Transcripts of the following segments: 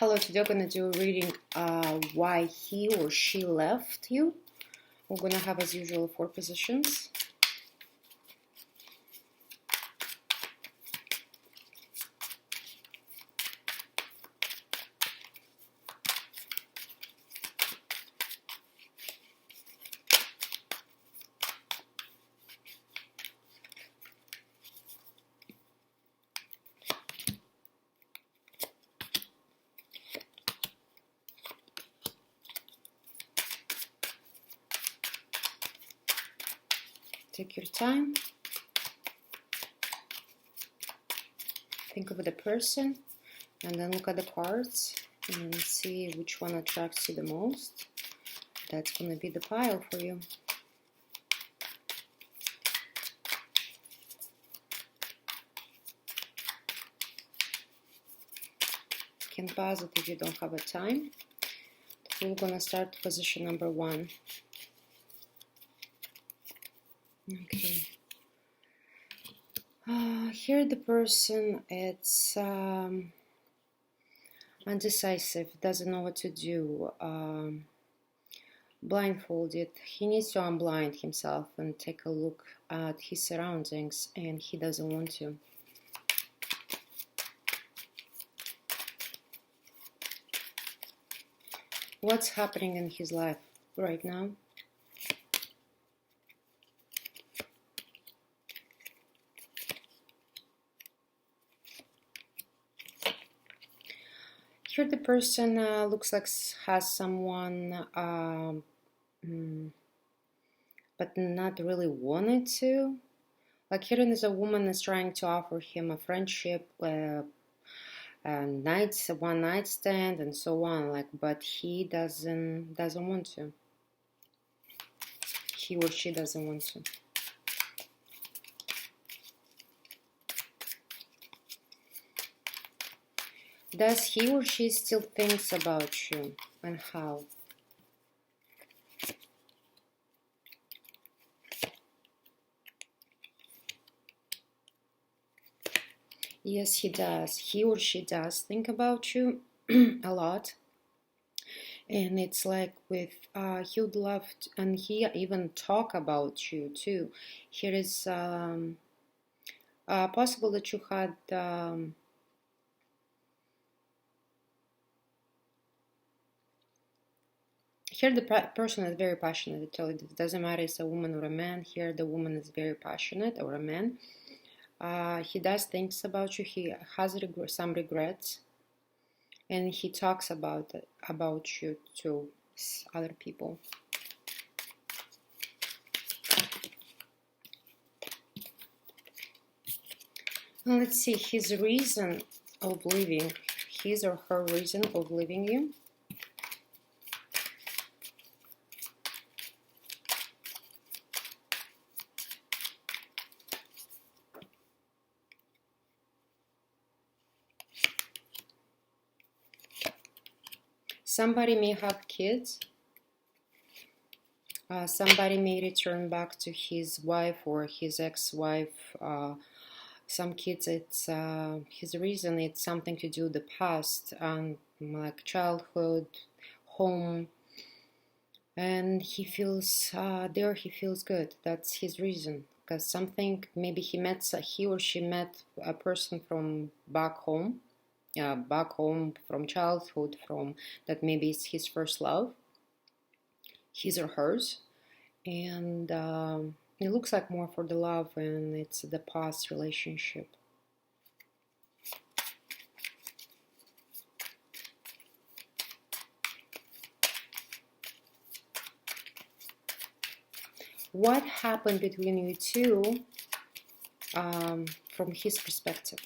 Hello, today we're going to do a reading why he or she left you. We're going to have, as usual, 4 positions. Take your time. Think of the person and then look at the cards and see which one attracts you the most. That's going to be the pile for you. Can pause it if you don't have a time. We're going to start position number 1. Okay. Here the person, it's undecisive, doesn't know what to do, blindfolded. He needs to unblind himself and take a look at his surroundings, and he doesn't want to. What's happening in his life right now? Here the person looks like has someone, but not really wanted to. Like here is a woman is trying to offer him a friendship, one night stand, and so on. Like, but he doesn't want to. He or she doesn't want to. Does he or she still thinks about you, and how? Yes, he does. He or she does think about you a lot. And it's like with, he would love to, and he even talk about you too. Here is possible that you had here the person is very passionate. I tell you, it doesn't matter if it's a woman or a man. Here the woman is very passionate, or a man. He does things about you. He has some regrets, and he talks about you to other people. Now let's see his reason of leaving, his or her reason of leaving you. Somebody may have kids. Somebody may return back to his wife or his ex-wife. Some kids, it's his reason. It's something to do with the past, like childhood, home, and he feels there. He feels good. That's his reason. Because something, maybe he or she met a person from back home. Back home from childhood, from that maybe it's his first love, his or hers, and it looks like more for the love, and it's the past relationship. What happened between you two from his perspective?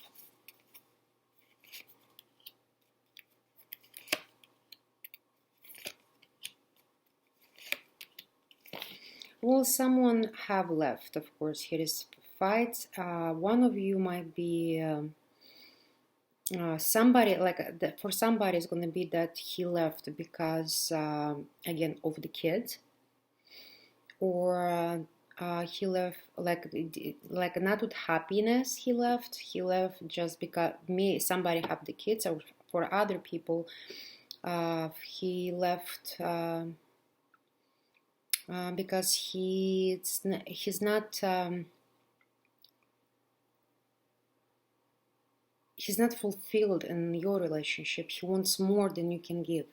Well, someone have left, of course. Here is fights. One of you might be somebody, like for somebody it's going to be that he left because, again, of the kids. Or he left like not with happiness. He left just because somebody have the kids, or for other people, he left because he's not fulfilled in your relationship. He wants more than you can give.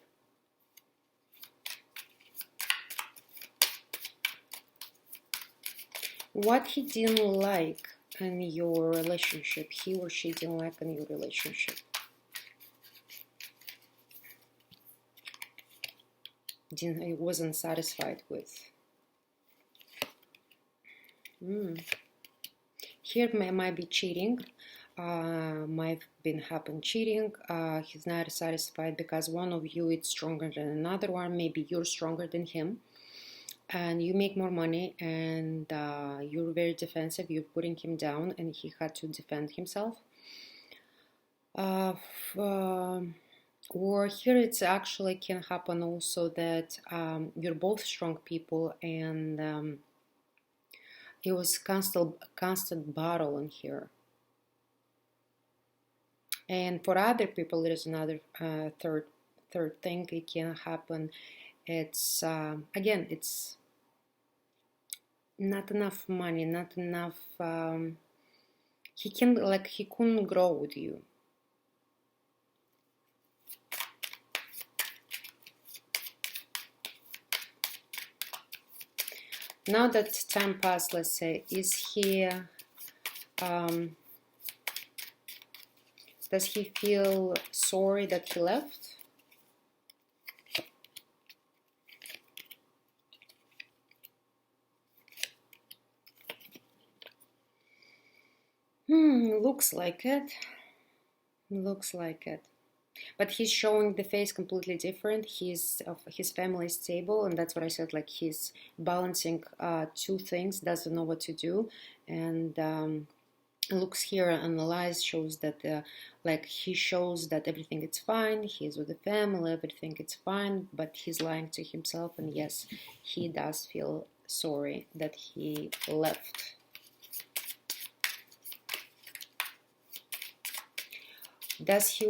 What he didn't like in your relationship, he or she didn't like in your relationship. He wasn't satisfied with. Here might be cheating. Might been happen cheating. He's not satisfied because one of you is stronger than another one. Maybe you're stronger than him, and you make more money, and you're very defensive. You're putting him down, and he had to defend himself. Or here it's actually can happen also that you're both strong people, and it was constant battle in here. And for other people, there is another third thing it can happen. It's again, it's not enough money, not enough. He couldn't grow with you. Now that time passed, let's say, is he? Does he feel sorry that he left? Looks like it. Looks like it. But he's showing the face completely different. His family is stable, and that's what I said. Like he's balancing two things, doesn't know what to do, and looks here, analyze, shows that he shows that everything is fine. He's with the family, everything is fine, but he's lying to himself. And yes, he does feel sorry that he left. Does he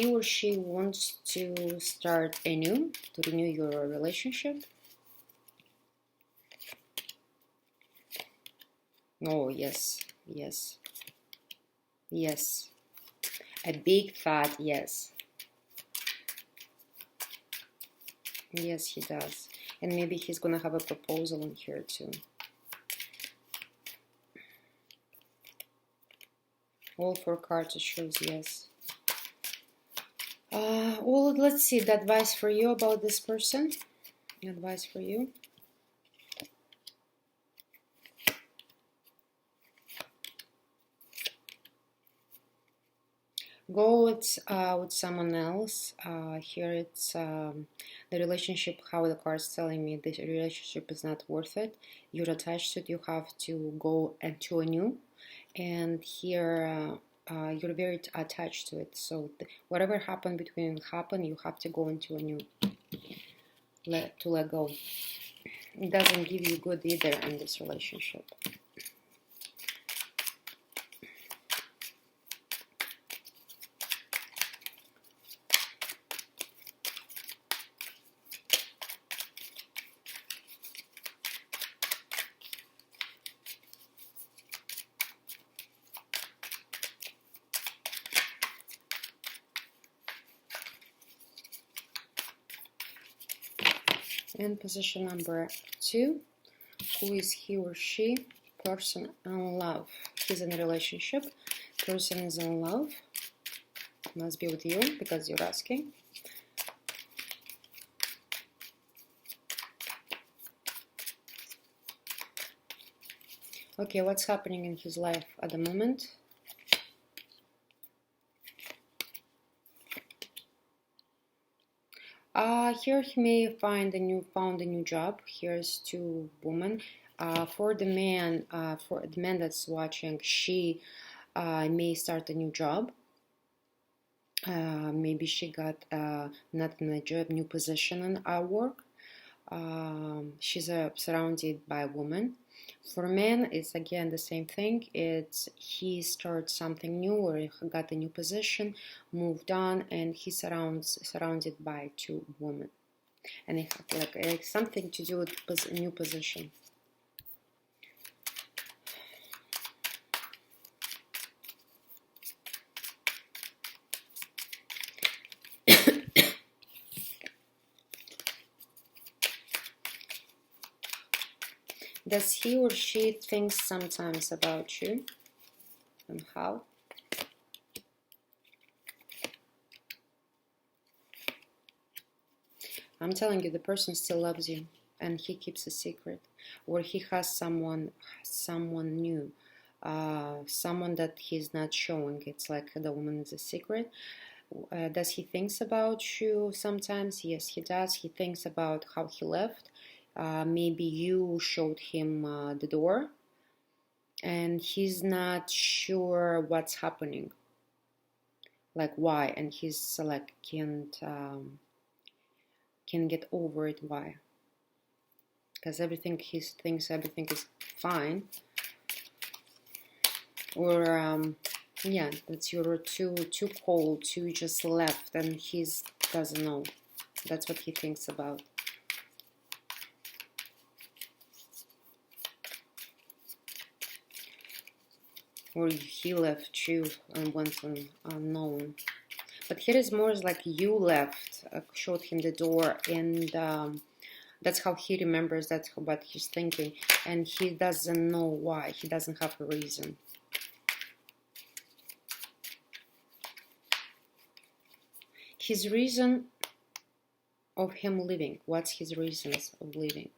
or she wants to start anew, to renew your relationship? Oh, yes, yes, yes. A big fat yes. Yes, he does. And maybe he's gonna have a proposal in here too. All four cards shows yes. Well, let's see the advice for you about this person. Advice for you. Go with someone else. Here it's the relationship, how the card's telling me the relationship is not worth it. You're attached to it, you have to go into a new. And here you're very attached to it. So whatever happened between you have to go into a new. To let go. It doesn't give you good either in this relationship. And position number 2, who is he or she? Person in love. He's in a relationship. Person is in love. Must be with you because you're asking. Okay, what's happening in his life at the moment? Here he may found a new job. Here's 2 women. For the man that's watching, she may start a new job. Maybe she got not in a job, new position in our work. She's surrounded by women. For men, it's again the same thing. It's he starts something new, or he got a new position, moved on, and he surrounded by two women, and it like something to do with new position. Does he or she think sometimes about you, and how? I'm telling you, the person still loves you, and he keeps a secret, or he has someone new, someone that he's not showing. It's like the woman is a secret. Does he thinks about you sometimes? Yes, he does. He thinks about how he left. Maybe you showed him the door, and he's not sure what's happening, like why, and he's like can get over it. Why? Because he thinks everything is fine, or yeah, that you're too cold, you just left, and he doesn't know. That's what he thinks about. Or he left you and went on unknown. But here is more like you left, showed him the door, and that's how he remembers, that's what he's thinking, and he doesn't know why, he doesn't have a reason. His reason of him leaving, what's his reasons of leaving?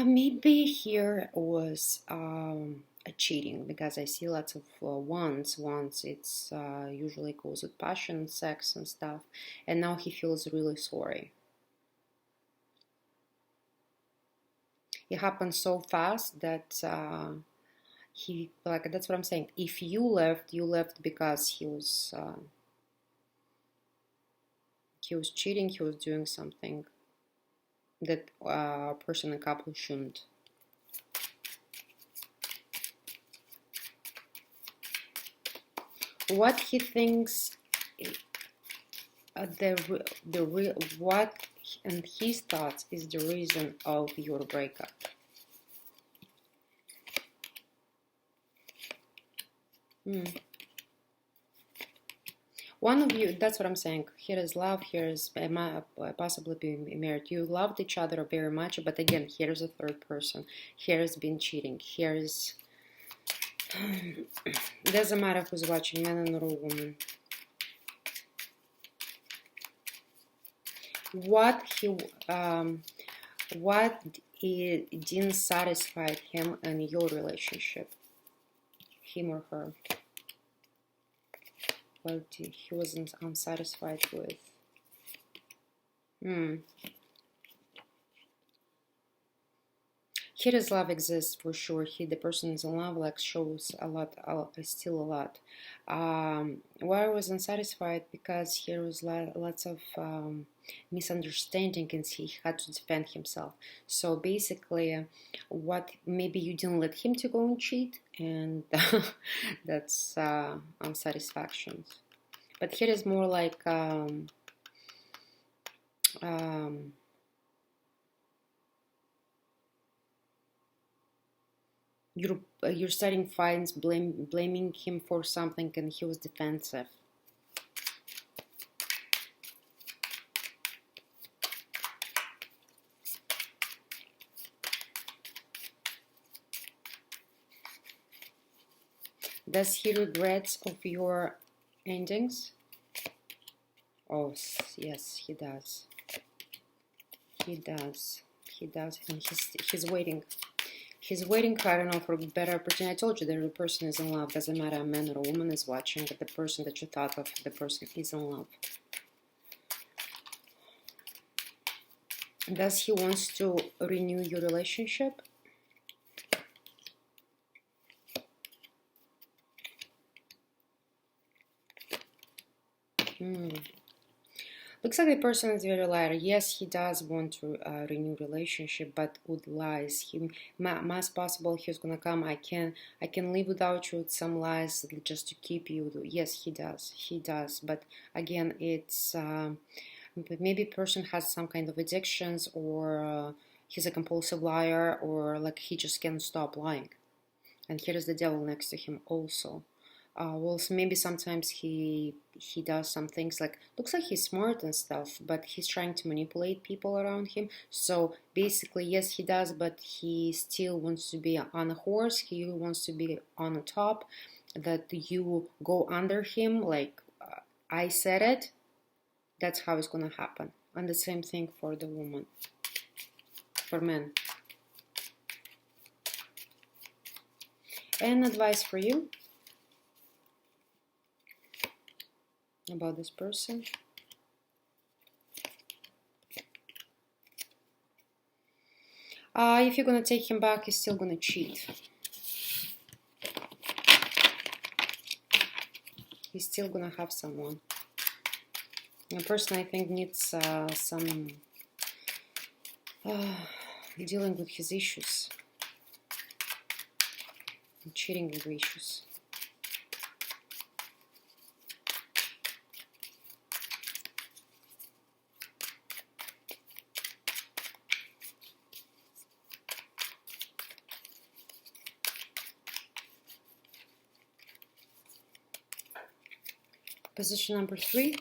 Maybe here was a cheating, because I see lots of wands. It's usually goes with passion, sex and stuff, and now he feels really sorry. It happened so fast that he, like, that's what I'm saying. If you left because he was cheating, he was doing something that a person, a couple shouldn't. What he thinks, what and his thoughts is the reason of your breakup. One of you, that's what I'm saying. Here is love, here is possibly being married. You loved each other very much, but again, here's a third person. Here has been cheating. Here is... doesn't matter who's watching, man or woman. What didn't satisfy him in your relationship? Him or her? What he wasn't unsatisfied with? Here is love exists for sure. The person is in love, like, shows a lot, still a lot. Why I was unsatisfied? Because here was lots of misunderstanding, and he had to defend himself. So basically, what maybe you didn't let him to go and cheat, and that's unsatisfaction. But here is more like you're starting fights, blaming him for something, and he was defensive. Does he regrets of your endings? Oh, yes, he does. He does, and he's waiting. He's waiting, I don't know, for a better opportunity. I told you that the person is in love. Doesn't matter a man or a woman is watching, but the person that you thought of, the person is in love. Does he wants to renew your relationship? Looks like the person is very liar. Yes, he does want to renew relationship, but with lies. He most possible he's gonna come. I can live without you with some lies just to keep you. Yes, he does. He does. But again, it's maybe person has some kind of addictions, or he's a compulsive liar, or like he just can't stop lying. And here is the devil next to him also. Well, so maybe sometimes he does some things, like looks like he's smart and stuff, but he's trying to manipulate people around him. So basically, yes, he does, but he still wants to be on a horse. He wants to be on the top, that you go under him. Like I said it. That's how it's gonna happen. And the same thing for the woman, for men. And advice for you about this person. If you're gonna take him back, he's still gonna cheat. He's still gonna have someone. A person, I think, needs some dealing with his issues, cheating with issues. Position number 3.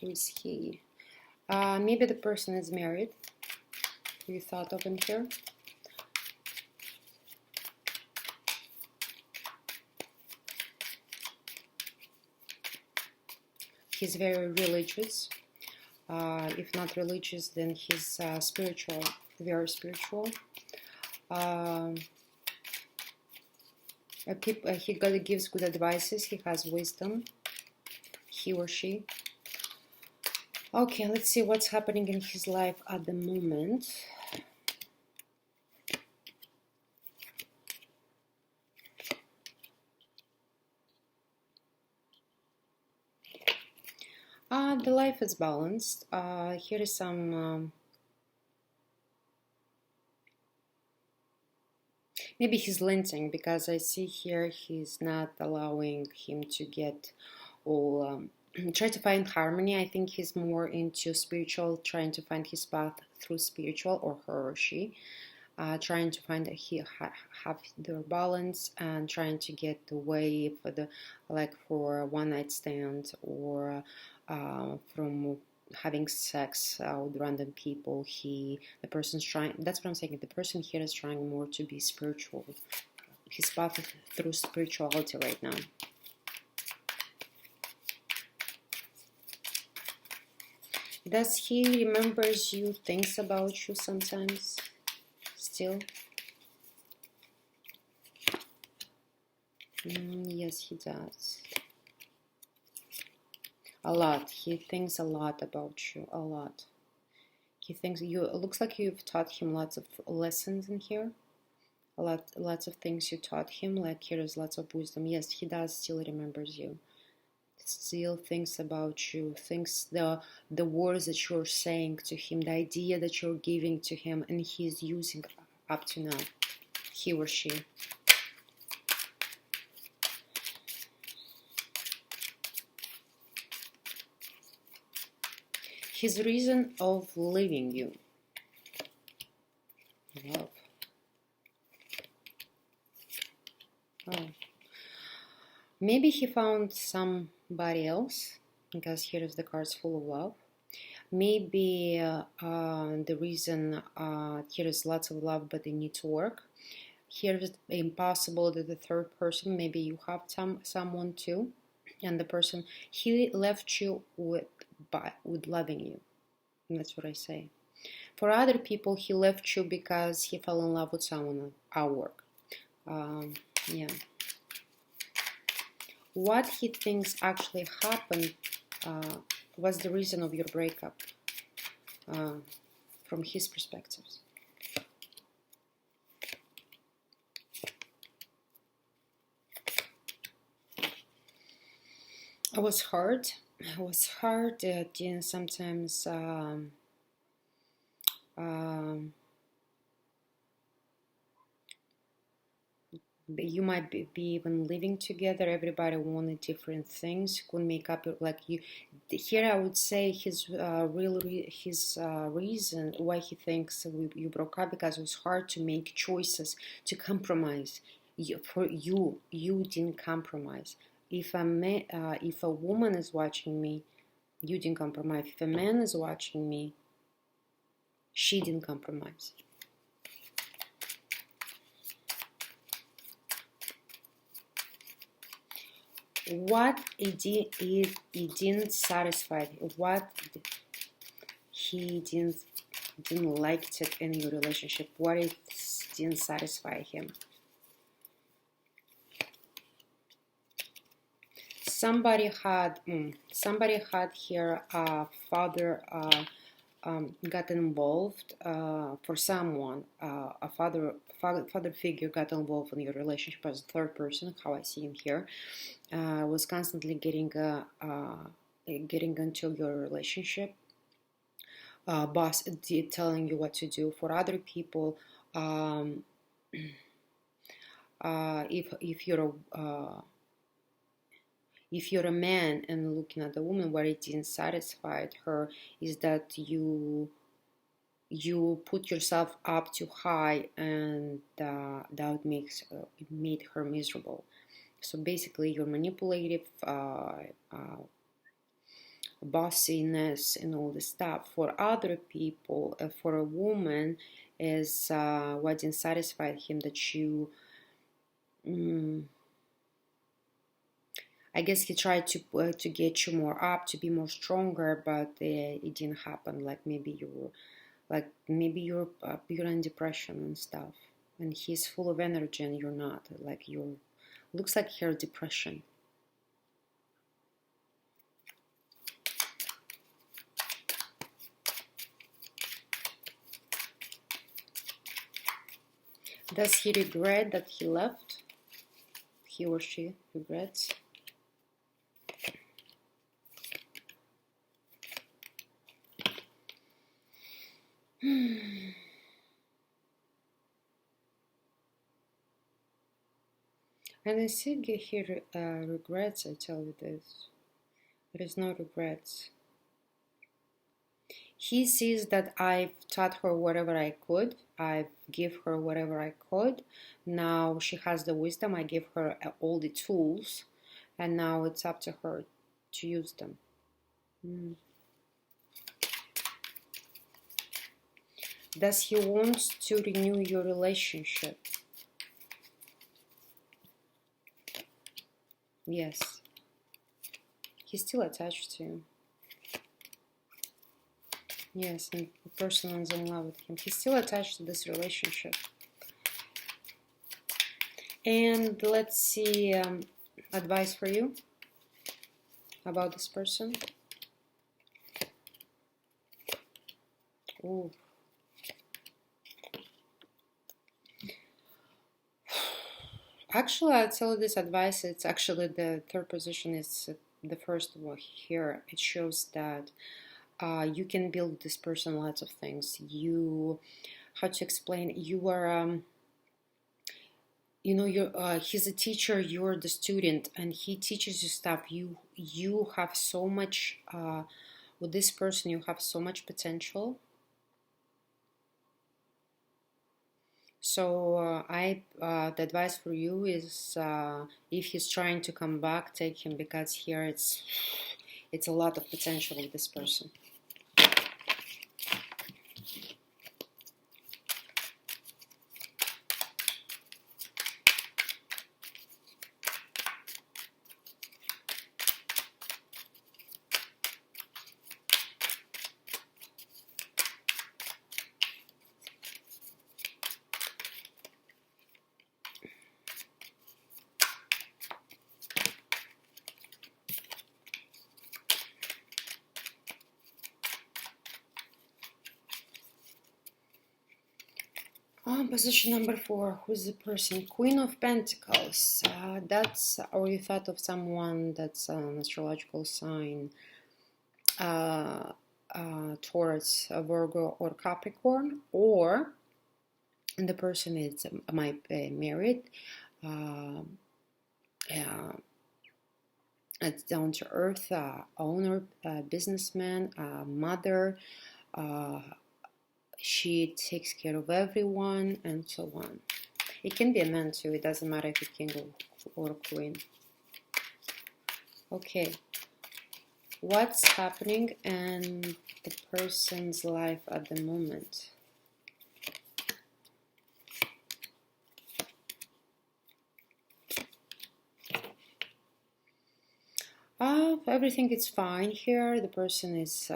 Who is he? Maybe the person is married. You thought of in here. He's very religious. If not religious, then he's spiritual, very spiritual. He gives good advices. He has wisdom. He or she. Okay, let's see what's happening in his life at the moment. The life is balanced. Here is some... maybe he's limiting, because I see here he's not allowing him to get all... try to find harmony. I think he's more into spiritual, trying to find his path through spiritual, or her or she. Trying to find that he have their balance, and trying to get away for the, like, for a one night stand, or from having sex with random people. The person's trying. That's what I'm saying. The person here is trying more to be spiritual. His path through spirituality right now. Does he remembers you, thinks about you sometimes? Still? Yes, he does. A lot. He thinks a lot about you. A lot. He thinks you. It looks like you've taught him lots of lessons in here. Lots of things you taught him. Like here is lots of wisdom. Yes, he does. Still remembers you. Still thinks about you. Thinks the words that you're saying to him, the idea that you're giving to him, and he's using up to now. He or she. His reason of leaving you. Love. Oh. Maybe he found somebody else, because here is the cards full of love. Maybe the reason, here is lots of love, but they need to work. Here is impossible that the third person, maybe you have someone too, and the person, he left you with loving you. And that's what I say. For other people, he left you because he fell in love with someone at work. Yeah. What he thinks actually happened was the reason of your breakup, from his perspectives. It was hard. it was hard. Sometimes um, you might be even living together. Everybody wanted different things. Couldn't make up like you. Here, I would say his reason why he thinks you broke up, because it was hard to make choices, to compromise. You didn't compromise. If a woman is watching me, you didn't compromise. If a man is watching me, she didn't compromise. What it didn't satisfy, what he didn't like it in your relationship, what it didn't satisfy him. Somebody had here father got involved for someone. A father figure got involved in your relationship as a third person. How I see him here, was constantly getting into your relationship. Boss telling you what to do. For other people, if you're a man and looking at the woman, what it didn't satisfy her is that you put yourself up too high, and that made her miserable. So basically, your manipulative bossiness and all this stuff. For other people, for a woman, is what didn't satisfy him, that you. I guess he tried to get you more up, to be more stronger, but it didn't happen. Like maybe you're in depression and stuff, and he's full of energy and you're not. Like looks like you're depression. Does he regret that he left? He or she regrets? And I see here regrets. I tell you this. There is no regrets. He sees that I've taught her whatever I could. I've give her whatever I could. Now she has the wisdom. I give her all the tools, and now it's up to her to use them. Does he want to renew your relationship? Yes. He's still attached to you. Yes, and the person is in love with him. He's still attached to this relationship. And let's see, advice for you about this person. Ooh. Actually, I'll tell you this advice. It's actually the third position is the first one here. It shows that you can build with this person lots of things. How to explain? You are, he's a teacher. You're the student, and he teaches you stuff. You have so much with this person. You have so much potential. So the advice for you is, if he's trying to come back, take him, because here it's a lot of potential with this person. Position number 4. Who's the person? Queen of Pentacles. Or you thought of someone that's an astrological sign. Taurus, Virgo, or Capricorn, or the person might be married. It's down to earth, owner, businessman, mother. She takes care of everyone, and so on. It can be a man too. It doesn't matter if it's king or queen. Okay. What's happening in the person's life at the moment? Everything is fine here. The person is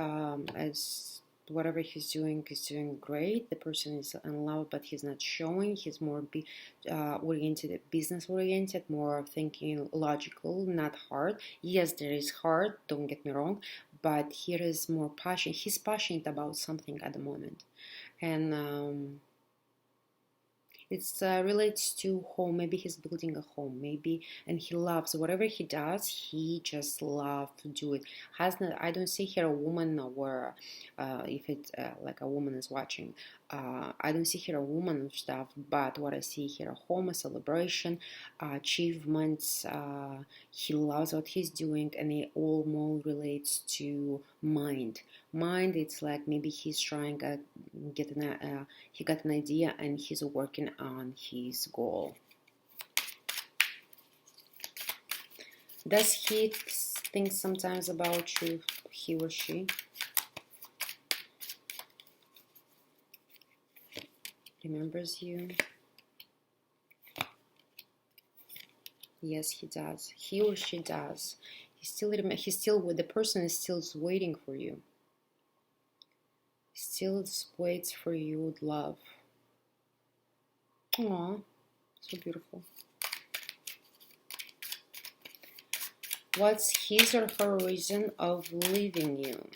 as whatever he's doing is doing great. The person is in love, but he's not showing. He's more oriented, business oriented, more thinking logical, not hard. Yes, there is hard, don't get me wrong, but here is more passion. He's passionate about something at the moment, and it relates to home. Maybe he's building a home, and he loves whatever he does. He just loves to do it. I don't see here a woman, or if it's like a woman is watching, I don't see here a woman and stuff. But what I see here, a home, a celebration, achievements. He loves what he's doing, and it all more relates to mind. It's like maybe he's trying to he got an idea and he's working on his goal. Does he think sometimes about you, he or she? Remembers you? Yes, he does. He or she does. The person is still waiting for you. Still waits for you with love. Aww, so beautiful. What's his or her reason of leaving you?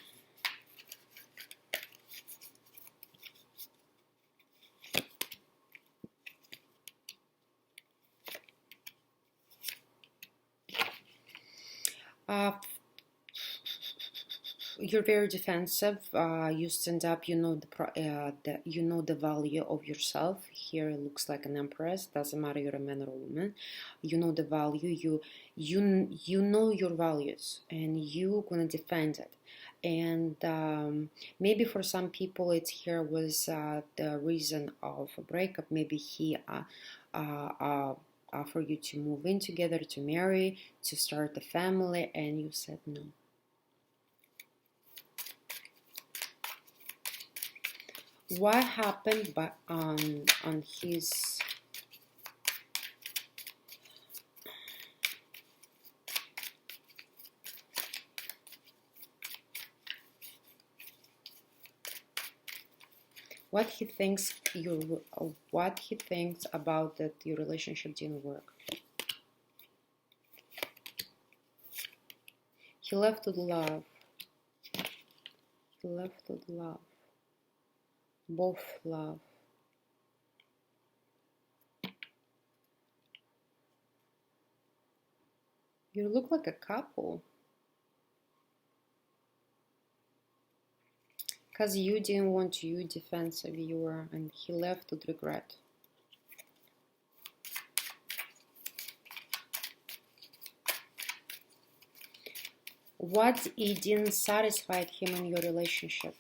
You're very defensive. You stand up. You know the value of yourself. Here it looks like an empress. Doesn't matter you're a man or a woman. You know the value. You know your values, and you're gonna defend it. And maybe for some people, it's here was the reason of a breakup. Maybe he offered you to move in together, to marry, to start a family, and you said no. What happened on his what he thinks about that your relationship didn't work? He left with love. He left with love. Both love. You look like a couple. Because you didn't want you defensive, you were, and he left with regret. What it didn't satisfy him in your relationship?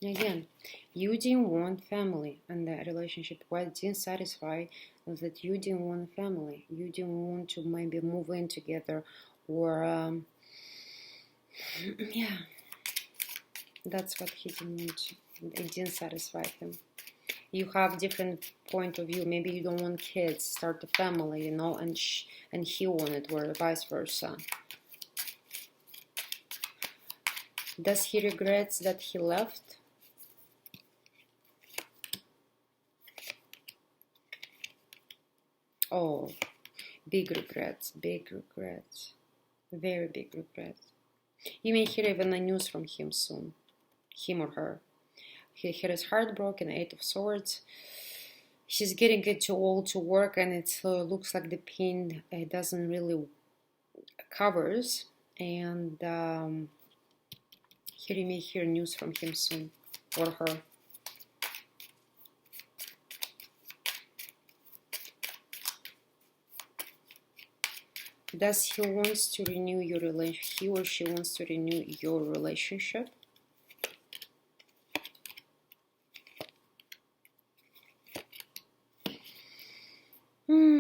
Again, you didn't want family in that relationship. What didn't satisfy was that you didn't want family. You didn't want to maybe move in together, or yeah, that's what he didn't want. It didn't satisfy him. You have different point of view. Maybe you don't want kids, start a family, and he wanted, or vice versa. Does he regrets that he left? Oh, big regrets, very big regrets. You may hear even the news from him soon, him or her. He is heartbroken, 8 of Swords. She's getting it too old to work, and it looks like the pain doesn't really covers. And here you may hear news from him soon, or her. Does he wants to renew your relationship? He or she wants to renew your relationship?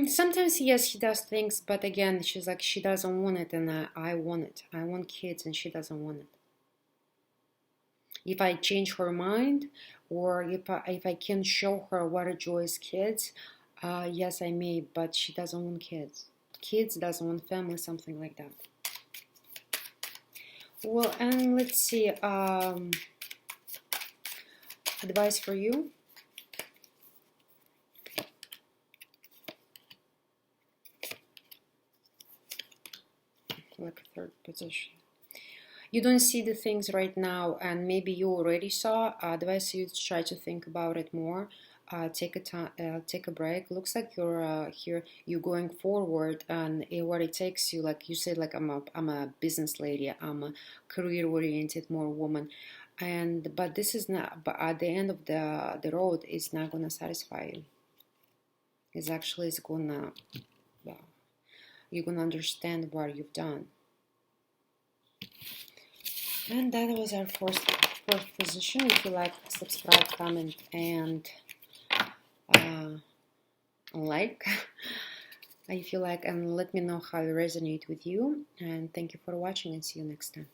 Sometimes yes, he does things, but again, she's like, she doesn't want it, and I want it. I want kids, and she doesn't want it. If I change her mind, or if I can show her what a joy is kids, yes, I may, but she doesn't want kids. Kids doesn't want family, something like that. Well, and let's see, advice for you. Like a third position. You don't see the things right now, and maybe you already saw. Advise you to try to think about it more. Take a break. Looks like you're here. You're going forward, and what it takes you, like you said, like I'm a business lady. I'm a career-oriented more woman, but this is not. But at the end of the road, it's not gonna satisfy you. It's gonna. You're gonna understand what you've done. And that was our fourth position. If you like, subscribe, comment, and like. If you like, and let me know how it resonates with you. And thank you for watching, and see you next time.